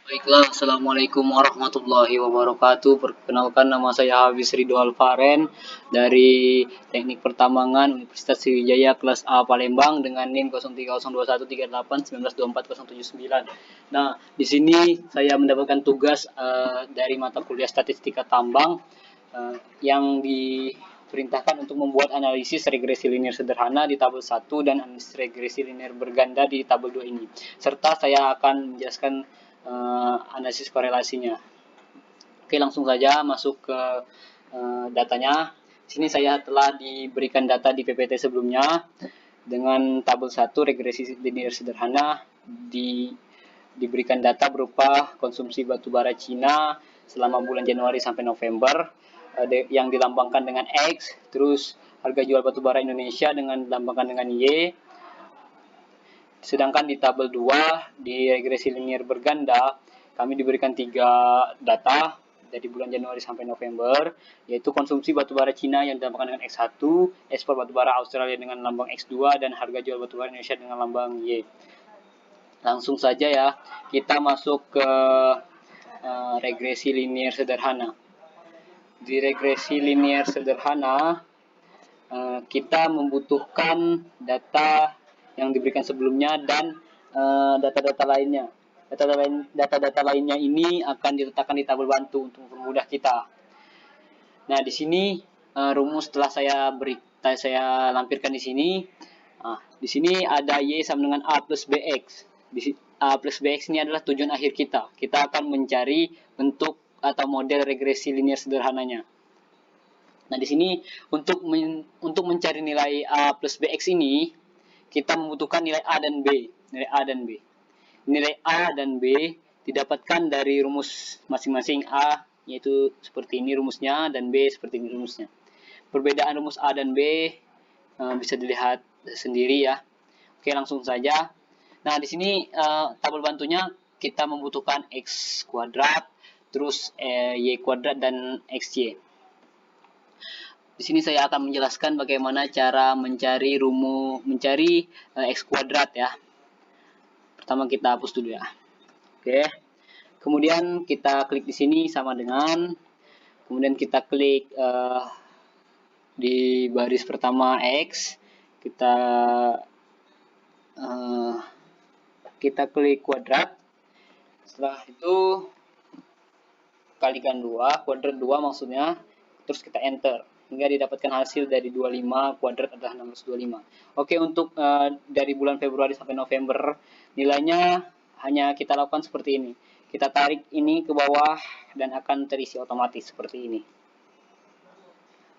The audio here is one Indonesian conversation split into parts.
Baiklah, Assalamualaikum warahmatullahi wabarakatuh. Perkenalkan, nama saya Hafiz Ridho Alfaren dari Teknik Pertambangan Universitas Sriwijaya kelas A Palembang dengan NIM 03021389192479. Nah, di sini saya mendapatkan tugas dari mata kuliah Statistika Tambang yang diperintahkan untuk membuat analisis regresi linear sederhana di tabel 1 dan analisis regresi linear berganda di tabel 2 ini. Serta saya akan menjelaskan analisis korelasinya. Oke, langsung saja masuk ke datanya. Di sini saya telah diberikan data di PPT sebelumnya dengan tabel 1 regresi linear sederhana diberikan data berupa konsumsi batubara Cina selama bulan Januari sampai November yang dilambangkan dengan X, terus harga jual batubara Indonesia dengan dilambangkan dengan Y. Sedangkan di tabel 2 di regresi linear berganda kami diberikan 3 data dari bulan Januari sampai November, yaitu konsumsi batubara Cina yang dilambangkan dengan X1, ekspor batubara Australia dengan lambang X2, dan harga jual batubara Indonesia dengan lambang Y. Langsung saja ya, kita masuk ke regresi linear sederhana. Di regresi linear sederhana, kita membutuhkan data yang diberikan sebelumnya dan data-data lainnya. Data-data lainnya ini akan diletakkan di tabel bantu untuk mempermudah kita. Nah, di sini rumus telah saya lampirkan di sini. Di sini ada Y sama dengan A plus BX. A plus BX ini adalah tujuan akhir kita. Kita akan mencari bentuk atau model regresi linear sederhananya. Nah, di sini untuk mencari nilai A plus BX ini, kita membutuhkan nilai A dan B. Nilai A dan B. Nilai A dan B didapatkan dari rumus masing-masing. A yaitu seperti ini rumusnya dan B seperti ini rumusnya. Perbedaan rumus A dan B bisa dilihat sendiri ya. Oke, langsung saja. Nah, di sini tabel bantunya kita membutuhkan X kuadrat, terus Y kuadrat dan XY. Di sini saya akan menjelaskan bagaimana cara mencari X kuadrat ya. Pertama kita hapus dulu ya. Oke. Kemudian kita klik di sini sama dengan, kemudian kita klik di baris pertama X, kita klik kuadrat. Setelah itu kalikan 2, kuadrat 2 maksudnya, terus kita enter hingga didapatkan hasil dari 25 kuadrat adalah 625. Oke, untuk dari bulan Februari sampai November nilainya hanya kita lakukan seperti ini. Kita tarik ini ke bawah dan akan terisi otomatis seperti ini.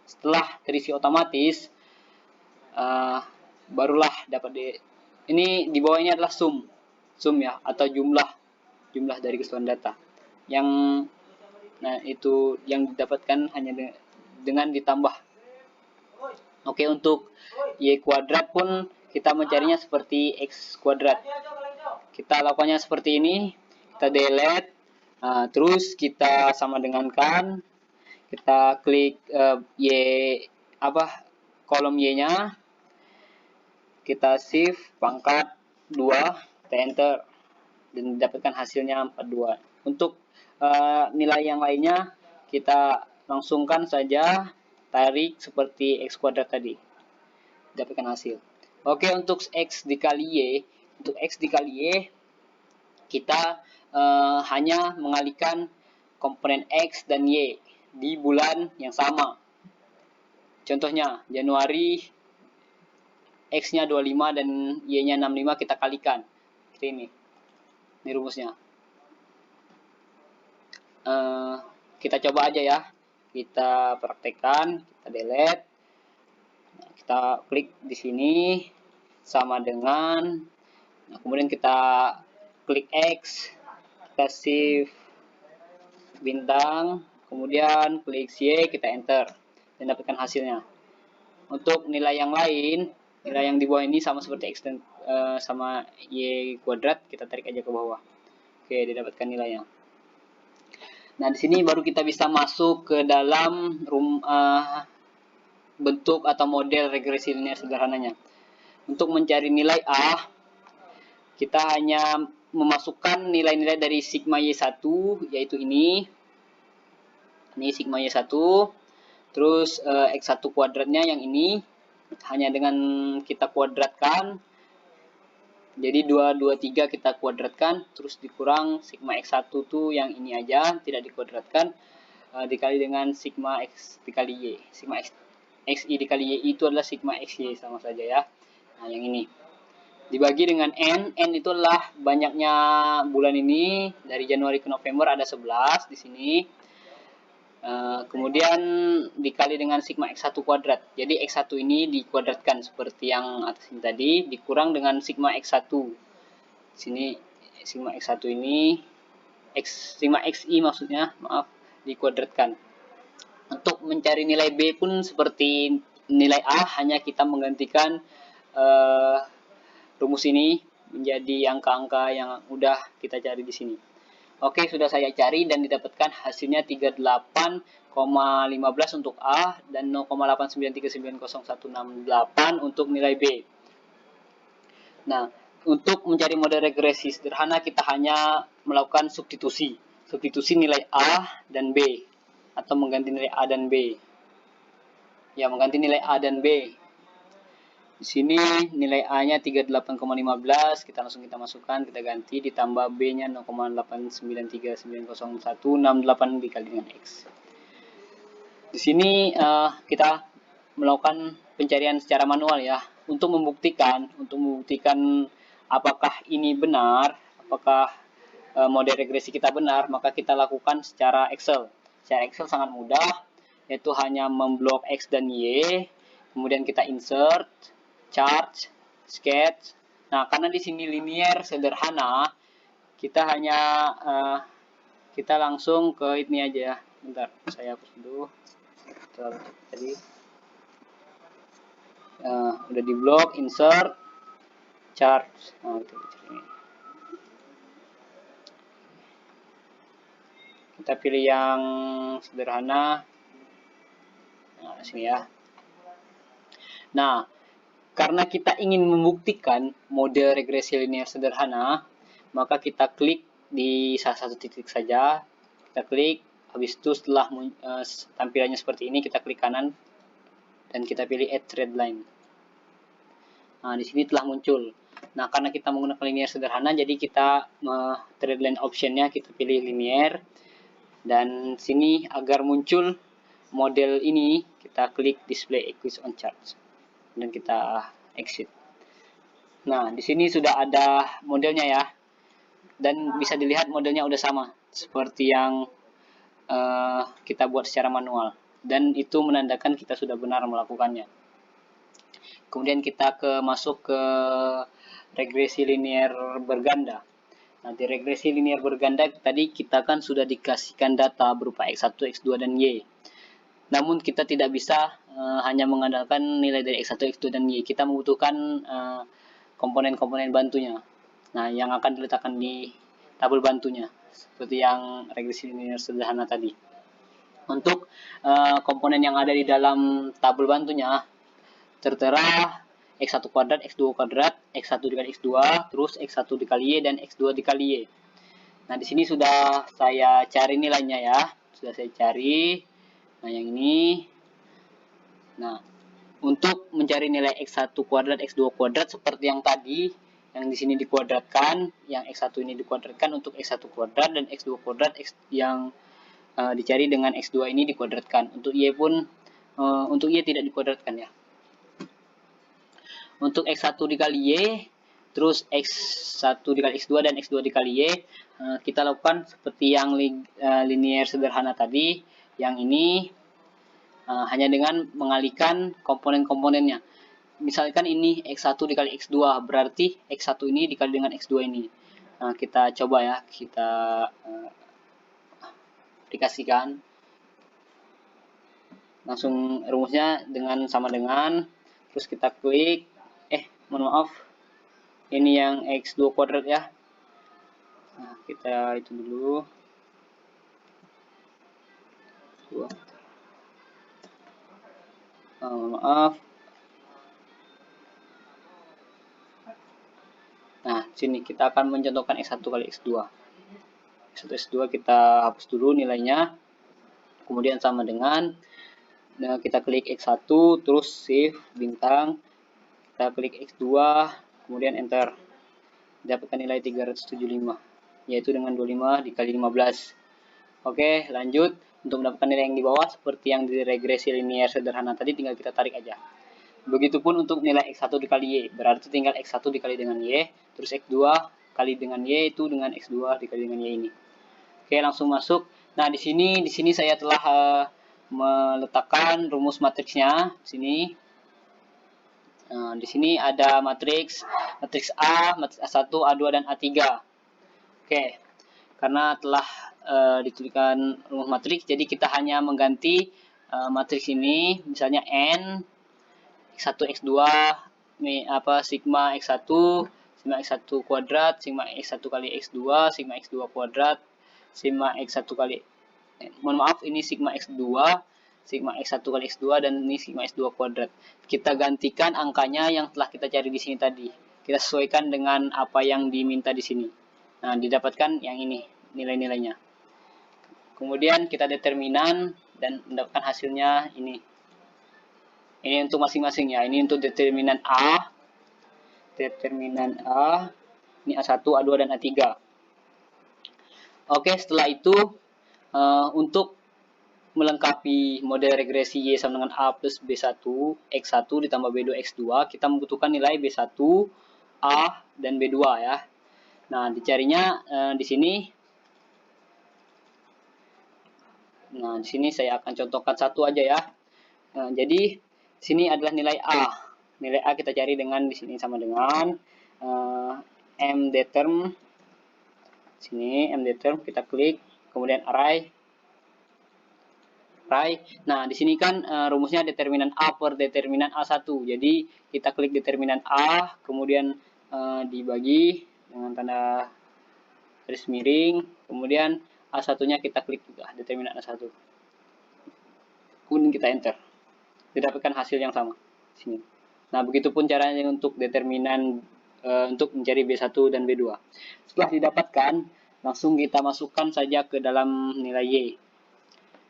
Setelah terisi otomatis barulah dapat ini di bawah ini adalah sum ya, atau jumlah dari keseluruhan data yang itu yang didapatkan hanya dengan ditambah. Oke, untuk Y kuadrat pun kita mencarinya seperti X kuadrat. Kita lakukannya seperti ini, kita delete, terus kita sama dengankan, kita klik kolom Y-nya, kita shift pangkat 2, kita enter dan didapatkan hasilnya 42. Untuk nilai yang lainnya kita langsungkan saja tarik seperti X kuadrat tadi, dapatkan hasil. Oke, untuk X dikali Y, kita hanya mengalihkan komponen X dan Y di bulan yang sama. Contohnya Januari X-nya 25 dan Y-nya 65, kita kalikan seperti ini. Ini rumusnya. Kita coba aja ya, kita praktekkan, kita delete, kita klik di sini sama dengan, kemudian kita klik X, kita shift bintang, kemudian klik Y, kita enter dan dapatkan hasilnya. Untuk nilai yang lain, nilai yang di bawah ini sama seperti X dan sama Y kuadrat, kita tarik aja ke bawah. Oke, didapatkan nilainya. Nah, di sini baru kita bisa masuk ke dalam bentuk atau model regresi linear sederhananya. Untuk mencari nilai A, kita hanya memasukkan nilai-nilai dari sigma Y1, yaitu ini sigma Y1, terus X1 kuadratnya yang ini, hanya dengan kita kuadratkan, jadi 223 kita kuadratkan, terus dikurang sigma X1 tuh yang ini aja, tidak dikuadratkan, dikali dengan sigma X dikali Y. Sigma XI dikali Y itu adalah sigma XY, sama saja ya. Nah, yang ini. Dibagi dengan N itu adalah banyaknya bulan ini, dari Januari ke November ada 11 di sini. Kemudian dikali dengan sigma X1 kuadrat. Jadi X1 ini dikuadratkan seperti yang atas ini tadi, dikurang dengan sigma X1. Di sini sigma X1 ini, sigma XI maksudnya, maaf, dikuadratkan. Untuk mencari nilai B pun seperti nilai A, hanya kita menggantikan rumus ini menjadi angka-angka yang udah kita cari di sini. Oke, sudah saya cari dan didapatkan hasilnya 38,15 untuk A dan 0,8939018 untuk nilai B. Nah, untuk mencari model regresi sederhana kita hanya melakukan substitusi. Substitusi nilai A dan B, atau mengganti nilai A dan B. Ya, mengganti nilai A dan B. Di sini nilai A-nya 38,15, kita masukkan, kita ganti, ditambah B-nya 0,8939018 dikali dengan X. Di sini kita melakukan pencarian secara manual ya, untuk membuktikan apakah ini benar, apakah model regresi kita benar, maka kita lakukan secara Excel. Secara Excel sangat mudah, yaitu hanya memblok X dan Y, kemudian kita insert, chart, sketch. Nah, karena di sini linear sederhana, kita hanya kita langsung ke ini aja ya. Bentar, saya hapus dulu. Tadi udah di blok, insert, chart. Nah, ini. Kita pilih yang sederhana. Nah, sini ya. Nah, karena kita ingin membuktikan model regresi linear sederhana, maka kita klik di salah satu titik saja. Kita klik, habis itu setelah tampilannya seperti ini, kita klik kanan dan kita pilih add thread line. Nah, di sini telah muncul. Nah, karena kita menggunakan linear sederhana, jadi kita thread line optionnya kita pilih linear. Dan sini agar muncul model ini, kita klik display equation on chart dan kita exit. Nah, di sini sudah ada modelnya ya, dan bisa dilihat modelnya udah sama seperti yang kita buat secara manual, dan itu menandakan kita sudah benar melakukannya. Kemudian kita masuk ke regresi linear berganda. Nah, di regresi linear berganda tadi kita kan sudah dikasihkan data berupa X1, X2, dan Y. Namun kita tidak bisa hanya mengandalkan nilai dari X1, X2, dan Y. Kita membutuhkan komponen-komponen bantunya. Nah, yang akan diletakkan di tabel bantunya, seperti yang regresi linear sederhana tadi. Untuk komponen yang ada di dalam tabel bantunya, tertera X1 kuadrat, X2 kuadrat, X1 dikali X2, terus X1 dikali Y, dan X2 dikali Y. Nah, di sini sudah saya cari nilainya ya. Sudah saya cari. Nah, yang ini. Nah, untuk mencari nilai X1 kuadrat, X2 kuadrat seperti yang tadi, yang di sini dikuadratkan, yang X1 ini dikuadratkan untuk X1 kuadrat, dan X2 kuadrat yang dicari dengan X2 ini dikuadratkan. Untuk Y pun, untuk Y tidak dikuadratkan ya. Untuk X1 dikali Y, terus X1 dikali X2, dan X2 dikali Y, kita lakukan seperti yang linear sederhana tadi. Yang ini hanya dengan mengalihkan komponen-komponennya. Misalkan ini X1 dikali X2, berarti X1 ini dikali dengan X2 ini. Nah, kita coba ya, kita aplikasikan. Langsung rumusnya sama dengan, terus kita klik, mohon maaf, ini yang X2 kuadrat ya. Nah, kita itu dulu. Maaf. Nah, Sini kita akan mencontohkan X1 kali X2. X1 X2 kita hapus dulu nilainya. Kemudian sama dengan kita klik X1 terus shift bintang. Kita klik X2 kemudian enter. Dapatkan nilai 375 yaitu dengan 25 dikali 15. Oke, lanjut. Untuk mendapatkan nilai yang di bawah seperti yang di regresi linier sederhana tadi, tinggal kita tarik aja. Begitupun untuk nilai X1 dikali Y, berarti tinggal X1 dikali dengan Y, terus X2 kali dengan Y itu dengan X2 dikali dengan Y ini. Oke, langsung masuk. Nah, di sini saya telah meletakkan rumus matriksnya. Nah, di sini ada matriks A, matriks A1, A2 dan A3. Oke, karena telah dituliskan rumus matriks, jadi kita hanya mengganti matriks ini, misalnya N X1 X2 sigma X1 sigma X1 kuadrat sigma X1 kali X2 sigma X2 kuadrat sigma X1 kali ini sigma X2 sigma X1 kali X2 dan ini sigma X2 kuadrat. Kita gantikan angkanya yang telah kita cari di sini tadi. Kita sesuaikan dengan apa yang diminta di sini. Nah, didapatkan yang ini nilai-nilainya. Kemudian kita determinan dan mendapatkan hasilnya ini. Ini untuk masing-masing ya. Ini untuk determinan A. Determinan A. Ini A1, A2, dan A3. Oke, setelah itu untuk melengkapi model regresi Y sama dengan A plus B1, X1 ditambah B2, X2, kita membutuhkan nilai B1, A, dan B2 ya. Nah, dicarinya di sini. Nah, di sini saya akan contohkan satu aja ya. Nah, jadi sini adalah nilai A. Nilai A kita cari dengan di sini sama dengan mdeterm. Sini mdeterm kita klik, kemudian array. Nah, di sini kan rumusnya determinan A per determinan A1. Jadi kita klik determinan A, kemudian dibagi dengan tanda garis miring, kemudian A1-nya kita klik juga determinan A1. Kemudian kita enter. Didapatkan hasil yang sama di sini. Nah, begitupun caranya untuk determinan untuk mencari B1 dan B2. Setelah didapatkan, langsung kita masukkan saja ke dalam nilai Y.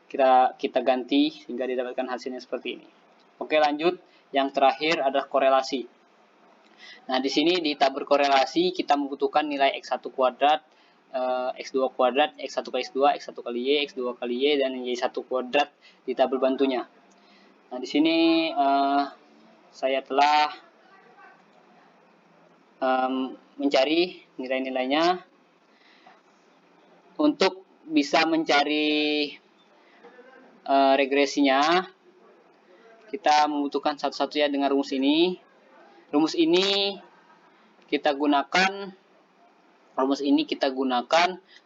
Kita ganti sehingga didapatkan hasilnya seperti ini. Oke, lanjut. Yang terakhir adalah korelasi. Nah, di sini di tabel korelasi kita membutuhkan nilai X1 kuadrat, X2 kuadrat, X1 kali X2, X1 kali Y, X2 kali Y, dan Y1 kuadrat di tabel bantunya. Nah, di sini saya telah mencari nilai-nilainya. Untuk bisa mencari regresinya, kita membutuhkan satu-satunya dengan rumus ini. Rumus ini kita gunakan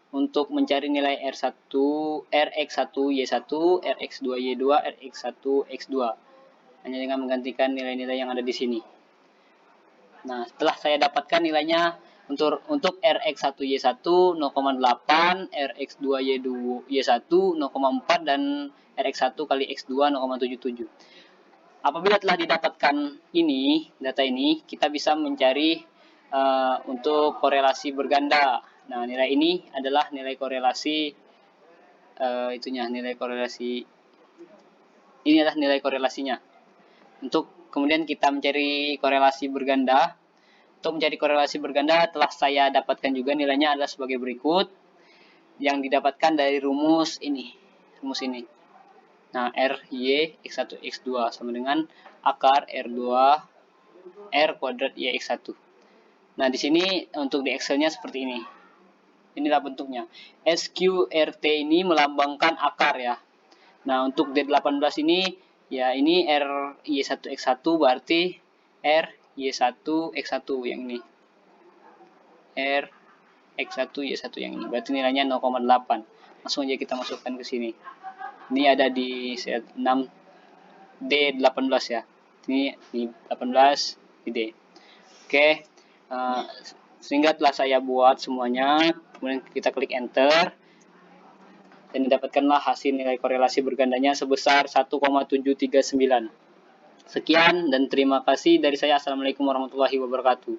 untuk mencari nilai Rx1 Y1, Rx2 Y2, Rx1 X2. Hanya dengan menggantikan nilai-nilai yang ada di sini. Nah, setelah saya dapatkan nilainya untuk Rx1 Y1 0,8, Rx2 Y1 0,4 dan Rx1 kali X2 0,77. Apabila telah didapatkan data ini, kita bisa mencari untuk korelasi berganda. Nah, nilai ini adalah nilai korelasi ini adalah nilai korelasinya. Untuk kemudian kita mencari korelasi berganda. Untuk mencari korelasi berganda telah saya dapatkan juga nilainya adalah sebagai berikut. Yang didapatkan dari rumus ini. Nah, RY X1 X2 sama dengan akar R2 R kuadrat Y X1. Nah, di sini untuk di Excel-nya seperti ini. Inilah bentuknya. SQRT ini melambangkan akar ya. Nah, untuk D18 ini ya ini RY1 X1 berarti RY1 X1 yang ini. RX1 Y1 yang ini. Berarti nilainya 0,8. Langsung aja kita masukkan ke sini. Ini ada di set 6 D18 ya. Ini 18 di D. Oke. Sehingga telah saya buat semuanya. Kemudian kita klik enter. Dan didapatkanlah hasil nilai korelasi bergandanya sebesar 1,739. Sekian dan terima kasih dari saya. Assalamualaikum warahmatullahi wabarakatuh.